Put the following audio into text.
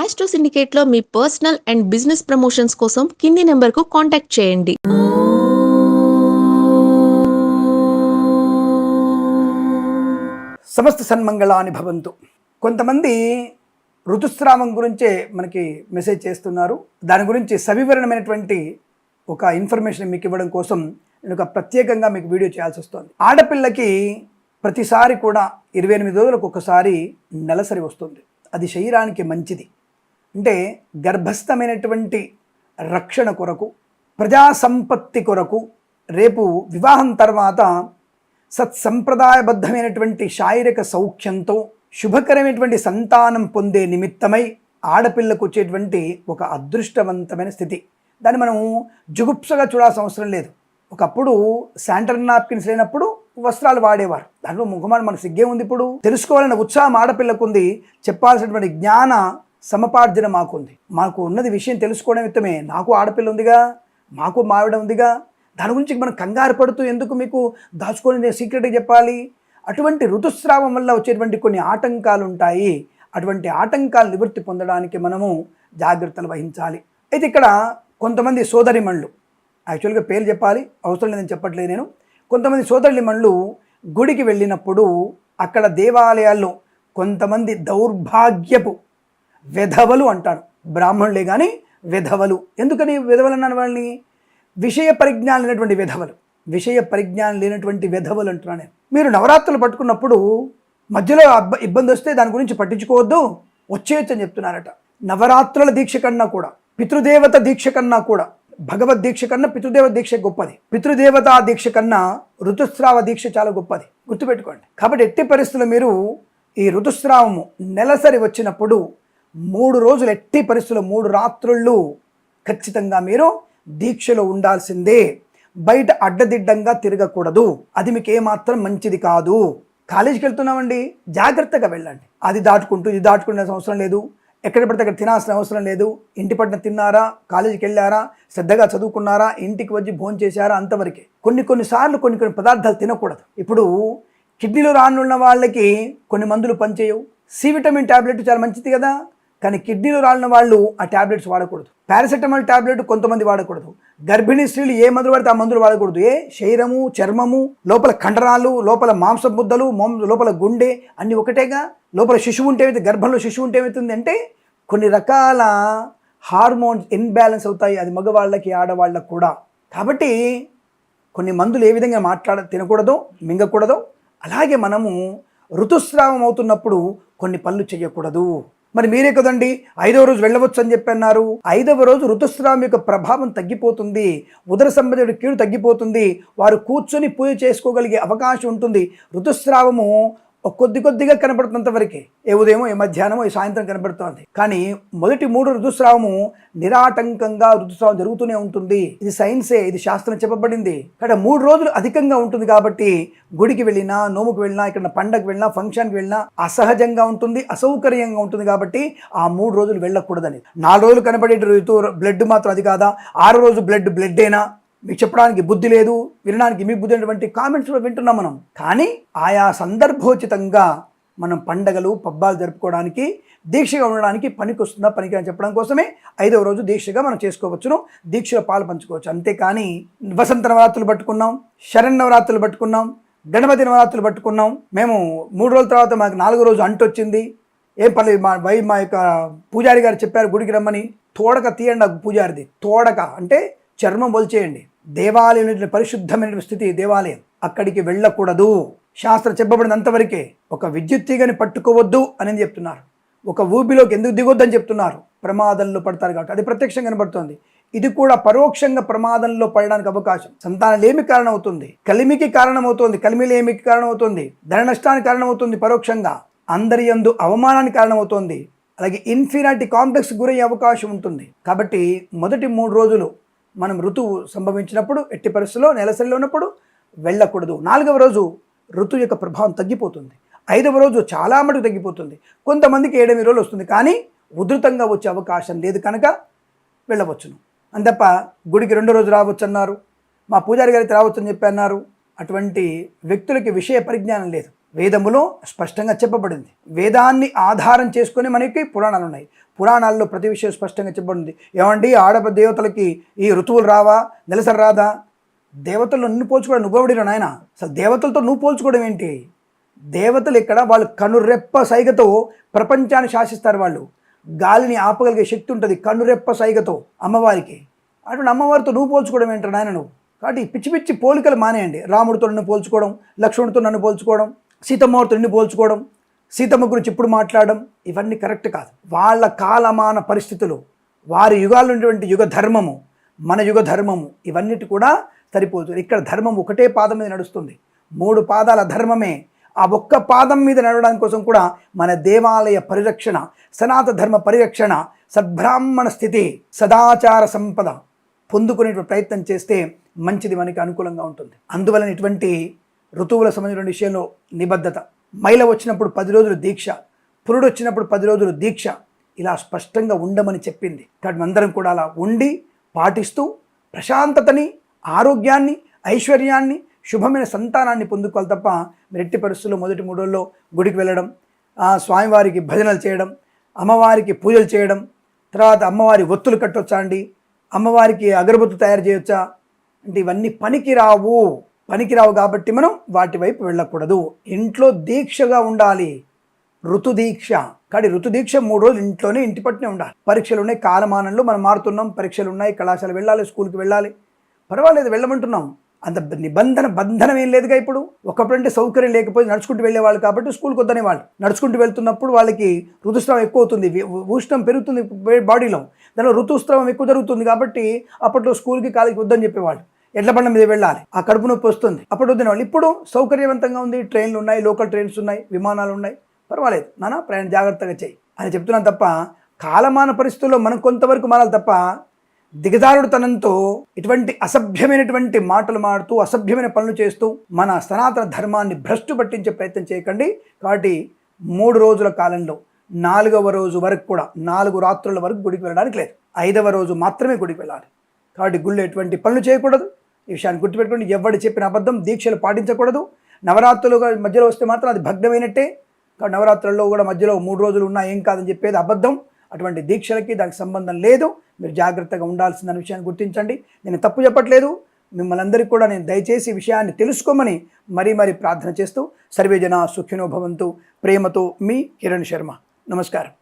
Astro సిండికేట్లో మీ personal and business promotions కోసం కింది నెంబర్కు కాంటాక్ట్ చేయండి. సమస్త సన్మంగళాని భవంతు. కొంతమంది ఋతుస్రావం గురించే మనకి మెసేజ్ చేస్తున్నారు. దాని గురించి సవివరణమైనటువంటి ఒక ఇన్ఫర్మేషన్ మీకు ఇవ్వడం కోసం నేను ఒక ప్రత్యేకంగా మీకు వీడియో చేయాల్సి వస్తుంది. ఆడపిల్లకి ప్రతిసారి కూడా 28 రోజులకు ఒకసారి నెలసరి వస్తుంది. అది శరీరానికి మంచిది. అంటే గర్భస్థమైనటువంటి రక్షణ కొరకు, ప్రజా సంపత్తి కొరకు, రేపు వివాహం తర్వాత సత్సంప్రదాయబద్ధమైనటువంటి శారీరక సౌఖ్యంతో శుభకరమైనటువంటి సంతానం పొందే నిమిత్తమై ఆడపిల్లకు వచ్చేటువంటి ఒక అదృష్టవంతమైన స్థితి. దాన్ని మనం జుగుప్సగా చూడాల్సిన అవసరం లేదు. ఒకప్పుడు శానిటరీ నాప్కిన్స్ లేనప్పుడు వస్త్రాలు వాడేవారు. దాంట్లో ముఖమాన మనకు సిగ్గే ఉంది. ఇప్పుడు తెలుసుకోవాలన్న ఉత్సాహం ఆడపిల్లకు ఉంది. చెప్పాల్సినటువంటి జ్ఞాన సమపార్జన మాకుంది. మాకు ఉన్నది విషయం తెలుసుకోవడం నిమిత్తమే. నాకు ఆడపిల్ల ఉందిగా, మాకు మావిడ ఉందిగా, దాని గురించి మనం కంగారు పడుతూ ఎందుకు మీకు దాచుకొని నేను సీక్రెట్గా చెప్పాలి? అటువంటి ఋతుస్రావం వల్ల వచ్చేటువంటి కొన్ని ఆటంకాలు ఉంటాయి. అటువంటి ఆటంకాలు నివృత్తి పొందడానికి మనము జాగ్రత్తలు వహించాలి. అయితే ఇక్కడ కొంతమంది సోదరిమణులు, యాక్చువల్గా పేరు చెప్పాలి, అవసరం లేదని చెప్పట్లేదు నేను. కొంతమంది సోదరిమణులు గుడికి వెళ్ళినప్పుడు అక్కడ దేవాలయాల్లో కొంతమంది దౌర్భాగ్యపు వెధవలు అంటారు. బ్రాహ్మణులే కానీ వెధవలు. ఎందుకని వెధవలు అన్నాను వాళ్ళని? విషయ పరిజ్ఞానం లేనటువంటి వెధవలు. విషయ పరిజ్ఞానం లేనటువంటి వెధవలు అంటున్నాను నేను. మీరు నవరాత్రులు పట్టుకున్నప్పుడు మధ్యలో ఇబ్బంది వస్తే దాని గురించి పట్టించుకోవద్దు, వచ్చేయచ్చు అని చెప్తున్నారట. నవరాత్రుల దీక్ష కన్నా కూడా, పితృదేవత దీక్ష కన్నా కూడా, భగవద్ దీక్ష కన్నా పితృదేవత దీక్ష గొప్పది. పితృదేవతా దీక్ష కన్నా ఋతుస్రావ దీక్ష చాలా గొప్పది, గుర్తుపెట్టుకోండి. కాబట్టి ఎట్టి పరిస్థితుల్లో మీరు ఈ ఋతుస్రావము నెలసరి వచ్చినప్పుడు 3 రోజులు ఎట్టి పరిస్థితుల్లో 3 రాత్రుళ్ళు ఖచ్చితంగా మీరు దీక్షలో ఉండాల్సిందే. బయట అడ్డదిడ్డంగా తిరగకూడదు. అది మీకు ఏమాత్రం మంచిది కాదు. కాలేజీకి వెళ్తున్నామండి, జాగ్రత్తగా వెళ్ళండి. అది దాటుకుంటూ ఇది దాటుకునే అవసరం లేదు. ఎక్కడ పడితే అక్కడ తినాల్సిన అవసరం లేదు. ఇంటి పట్టిన తిన్నారా, కాలేజీకి వెళ్ళారా, శ్రద్ధగా చదువుకున్నారా, ఇంటికి వచ్చి భోజనం చేశారా, అంతవరకే. కొన్నిసార్లు కొన్ని పదార్థాలు తినకూడదు. ఇప్పుడు కిడ్నీలో రానున్న వాళ్ళకి కొన్ని మందులు పనిచేయవు. సి విటమిన్ ట్యాబ్లెట్ చాలా మంచిది కదా, కానీ కిడ్నీలో రాలిన వాళ్ళు ఆ ట్యాబ్లెట్స్ వాడకూడదు. పారాసెటమాల్ ట్యాబ్లెట్ కొంతమంది వాడకూడదు. గర్భిణీ స్త్రీలు ఏ మందులు వాడితే ఆ మందులు వాడకూడదు. శరీరము, చర్మము, లోపల కండరాలు, లోపల మాంస ముద్దలు, లోపల గుండె అన్నీ ఒకటేగా. లోపల శిశువు ఉంటే ఏమైతే, గర్భంలో శిశువు ఉంటే ఏమవుతుంది అంటే కొన్ని రకాల హార్మోన్స్ ఇన్బ్యాలెన్స్ అవుతాయి. అది మగవాళ్ళకి ఆడవాళ్ళకు కూడా. కాబట్టి కొన్ని మందులు ఏ విధంగా తినకూడదో, మింగకూడదో, అలాగే మనము ఋతుస్రావం అవుతున్నప్పుడు కొన్ని పనులు చేయకూడదు. మరి మీరే కదండి 5వ రోజు వెళ్ళవచ్చు అని చెప్పన్నారు. 5వ రోజు ఋతుస్రావం యొక్క ప్రభావం తగ్గిపోతుంది. ఉదర సంబంధమైన కీడు తగ్గిపోతుంది. వారు కూర్చొని పూజ చేసుకోగలిగే అవకాశం ఉంటుంది. ఋతుస్రావము కొద్దిగా కనబడుతున్నంత వరకే. ఏ ఉదయమో, ఏ మధ్యాహ్నమో, ఏ సాయంత్రం కనబడుతుంది. కానీ మొదటి 3 ఋతుస్రావము నిరాటంకంగా ఋతుస్రావం జరుగుతూనే ఉంటుంది. ఇది సైన్సే, ఇది శాస్త్రం చెప్పబడింది. కానీ 3 రోజులు అధికంగా ఉంటుంది కాబట్టి గుడికి వెళ్ళినా, నోముకు వెళ్ళినా, ఇక్కడ పండగకు వెళ్ళినా, ఫంక్షన్కి వెళ్ళినా అసహజంగా ఉంటుంది, అసౌకర్యంగా ఉంటుంది. కాబట్టి ఆ 3 రోజులు వెళ్ళకూడదని. 4 రోజులు కనబడే బ్లడ్ మాత్రం అది కాదా, 6వ రోజు బ్లడ్డేనా, మీకు చెప్పడానికి బుద్ధి లేదు, వినడానికి మీకు బుద్ధి అనేటువంటి కామెంట్స్ కూడా వింటున్నాం మనం. కానీ ఆయా సందర్భోచితంగా మనం పండగలు, పబ్బాలు జరుపుకోవడానికి, దీక్షగా ఉండడానికి పనికి వస్తుందా, పనికి అని చెప్పడం కోసమే 5వ రోజు దీక్షగా మనం చేసుకోవచ్చును, దీక్షలో పాలు పంచుకోవచ్చు. అంతేకాని వసంత నవరాత్రులు పట్టుకున్నాం, శరన్నవరాత్రులు పట్టుకున్నాం, గణపతి నవరాత్రులు పట్టుకున్నాం, మేము 3 రోజుల తర్వాత మాకు 4వ రోజు అంటొచ్చింది, ఏం పర్లేదు, మా యొక్క పూజారి గారు చెప్పారు గుడికి రమ్మని, తోడక తీయండి. పూజారిది తోడక అంటే చర్మం వలిచేయండి. దేవాలయం పరిశుద్ధమైన స్థితి దేవాలయం, అక్కడికి వెళ్ళకూడదు. శాస్త్రం చెప్పబడింది అంతవరకే. ఒక విద్యుత్ తీగని పట్టుకోవద్దు అని చెప్తున్నారు. ఒక ఊబిలోకి ఎందుకు దిగొద్దు అని చెప్తున్నారు. ప్రమాదంలో పడతారు కాబట్టి అది ప్రత్యక్షంగా కనబడుతుంది. ఇది కూడా పరోక్షంగా ప్రమాదంలో పడడానికి అవకాశం. సంతానలేమి కారణమవుతుంది, కలిమికి కారణమవుతుంది, కలిమిలేమికి కారణమవుతుంది, ధన నష్టానికి కారణమవుతుంది, పరోక్షంగా అందరి యందు అవమానానికి కారణమవుతుంది. అలాగే ఇన్ఫీరియారిటీ కాంప్లెక్స్ గురయ్యే అవకాశం ఉంటుంది. కాబట్టి మొదటి 3 రోజులు మనం ఋతువు సంభవించినప్పుడు, ఎట్టి పరిస్థితుల్లో నెలసరిలో ఉన్నప్పుడు వెళ్ళకూడదు. 4వ రోజు ఋతువు యొక్క ప్రభావం తగ్గిపోతుంది. 5వ రోజు చాలా మటుకు తగ్గిపోతుంది. కొంతమందికి 7 రోజులు వస్తుంది, కానీ ఉధృతంగా వచ్చే అవకాశం లేదు కనుక వెళ్ళవచ్చును. అంతప్ప గుడికి 2వ రోజు రావచ్చు అన్నారు, మా పూజారి గారికి రావచ్చు అని చెప్పి అన్నారు. అటువంటి వ్యక్తులకి విషయ పరిజ్ఞానం లేదు. వేదములో స్పష్టంగా చెప్పబడింది. వేదాన్ని ఆధారం చేసుకొని మనకి పురాణాలు ఉన్నాయి. పురాణాల్లో ప్రతి విషయం స్పష్టంగా చెప్పబడింది. ఏమండి దేవతలకి ఈ ఋతువులు రావా, నెలసరి రాదా? దేవతలు నిన్ను పోల్చుకోవడం నువ్వెవడిరా నాయన? అసలు దేవతలతో నువ్వు పోల్చుకోవడం ఏంటి? దేవతలు ఇక్కడ వాళ్ళు కనురెప్ప సైగతో ప్రపంచాన్ని శాసిస్తారు. వాళ్ళు గాలిని ఆపగలిగే శక్తి ఉంటుంది కనురెప్ప సైగతో అమ్మవారికి. అటువంటి అమ్మవారితో నువ్వు పోల్చుకోవడం ఏంటో నాయన నువ్వు? కాబట్టి పిచ్చి పిచ్చి పోలికలు మానేయండి. రాముడితో నన్ను పోల్చుకోవడం, లక్ష్మణుడితో నన్ను పోల్చుకోవడం, సీతమ్మతో నిన్ను పోల్చుకోవడం, సీతమ్మ గురించి ఇప్పుడు మాట్లాడడం, ఇవన్నీ కరెక్ట్ కాదు. వాళ్ళ కాలమాన పరిస్థితులు, వారి యుగాల్లో ఉన్నటువంటి యుగ ధర్మము, మన యుగ ధర్మము, ఇవన్నిటి కూడా సరిపోతుంది. ఇక్కడ ధర్మం ఒకటే పాదం మీద నడుస్తుంది. 3 పాదాల ధర్మమే. ఆ ఒక్క పాదం మీద నడవడానికి కోసం కూడా మన దేవాలయ పరిరక్షణ, సనాతన ధర్మ పరిరక్షణ, సద్బ్రాహ్మణ స్థితి, సదాచార సంపద పొందుకునేటువంటి ప్రయత్నం చేస్తే మంచిది, మనకి అనుకూలంగా ఉంటుంది. అందువలన ఇటువంటి ఋతువుల సంబంధించిన విషయంలో నిబద్ధత, మైల వచ్చినప్పుడు 10 రోజులు దీక్ష, పురుడు వచ్చినప్పుడు 10 రోజులు దీక్ష, ఇలా స్పష్టంగా ఉండమని చెప్పింది. కాబట్టి అందరం కూడా అలా ఉండి పాటిస్తూ ప్రశాంతతని, ఆరోగ్యాన్ని, ఐశ్వర్యాన్ని, శుభమైన సంతానాన్ని పొందుకోవాలి తప్ప మీరు ఎట్టి పరిస్థితుల్లో మొదటి 3 రోజుల్లో గుడికి వెళ్ళడం, స్వామివారికి భజనలు చేయడం, అమ్మవారికి పూజలు చేయడం, తర్వాత అమ్మవారి ఒత్తులు కట్టొచ్చా అండి, అమ్మవారికి అగరబత్తులు తయారు చేయొచ్చా అంటే ఇవన్నీ పనికిరావు కాబట్టి మనం వాటి వైపు వెళ్ళకూడదు. ఇంట్లో దీక్షగా ఉండాలి, ఋతుదీక్ష. కానీ ఋతుదీక్ష 3 రోజులు ఇంట్లోనే, ఇంటి పట్టునే ఉండాలి. పరీక్షలు ఉన్నాయి, కాలమానంలో మనం మారుతున్నాం, పరీక్షలు ఉన్నాయి, కళాశాల వెళ్ళాలి, స్కూల్కి వెళ్ళాలి, పర్వాలేదు వెళ్ళమంటున్నాం. అంత బంధనం ఏం లేదుగా. ఇప్పుడు ఒకప్పుడంటే సౌకర్యం లేకపోతే నడుచుకుంటూ వెళ్ళేవాళ్ళు కాబట్టి స్కూల్కి వద్దనే వాళ్ళు. నడుచుకుంటూ వెళ్తున్నప్పుడు వాళ్ళకి ఋతుస్రావం ఎక్కువ అవుతుంది, ఉష్ణం పెరుగుతుంది బాడీలో, దానిలో ఋతుస్రావం ఎక్కువ జరుగుతుంది కాబట్టి అప్పట్లో స్కూల్కి కాలేజీకి వద్దని చెప్పేవాళ్ళు. ఎడ్ల బండ మీద వెళ్ళాలి, ఆ కడుపు నొప్పి వస్తుంది, అప్పుడు వద్దని వాళ్ళు. ఇప్పుడు సౌకర్యవంతంగా ఉంది, ట్రైన్లు ఉన్నాయి, లోకల్ ట్రైన్స్ ఉన్నాయి, విమానాలు ఉన్నాయి, పర్వాలేదు నాన్న ప్రయాణం జాగ్రత్తగా చేయి అని చెప్తున్నాను తప్ప కాలమాన పరిస్థితుల్లో మనం కొంతవరకు మారాలి తప్ప దిగజారుడుతనంతో ఇటువంటి అసభ్యమైనటువంటి మాటలు మాడుతూ, అసభ్యమైన పనులు చేస్తూ మన సనాతన ధర్మాన్ని భ్రష్టు పట్టించే ప్రయత్నం చేయకండి. కాబట్టి 3 రోజుల కాలంలో 4వ రోజు వరకు కూడా 4 రాత్రుల వరకు గుడికి వెళ్ళడానికి లేదు, 5వ రోజు మాత్రమే గుడికి వెళ్ళాలి. కాబట్టి గుళ్ళు ఎటువంటి పనులు చేయకూడదు. ఈ విషయాన్ని గుర్తుపెట్టుకోండి. ఎవడు చెప్పిన అబద్ధం, దీక్షలు పాటించకూడదు. నవరాత్రులు మధ్యలో వస్తే మాత్రం అది భగ్నమైనట్టే. కాబట్టి నవరాత్రుల్లో కూడా మధ్యలో 3 రోజులు ఉన్నా ఏం కాదని చెప్పేది అబద్ధం. అటువంటి దీక్షలకి దానికి సంబంధం లేదు. మీరు జాగ్రత్తగా ఉండాల్సిందన్న విషయాన్ని గుర్తించండి. నేను తప్పు చెప్పట్లేదు, మిమ్మల్ని అందరికీ కూడా నేను దయచేసి ఈ విషయాన్ని తెలుసుకోమని మరీ ప్రార్థన చేస్తూ సర్వే జన సుఖినో భవంతు. ప్రేమతో మీ కిరణ్ శర్మ. నమస్కారం.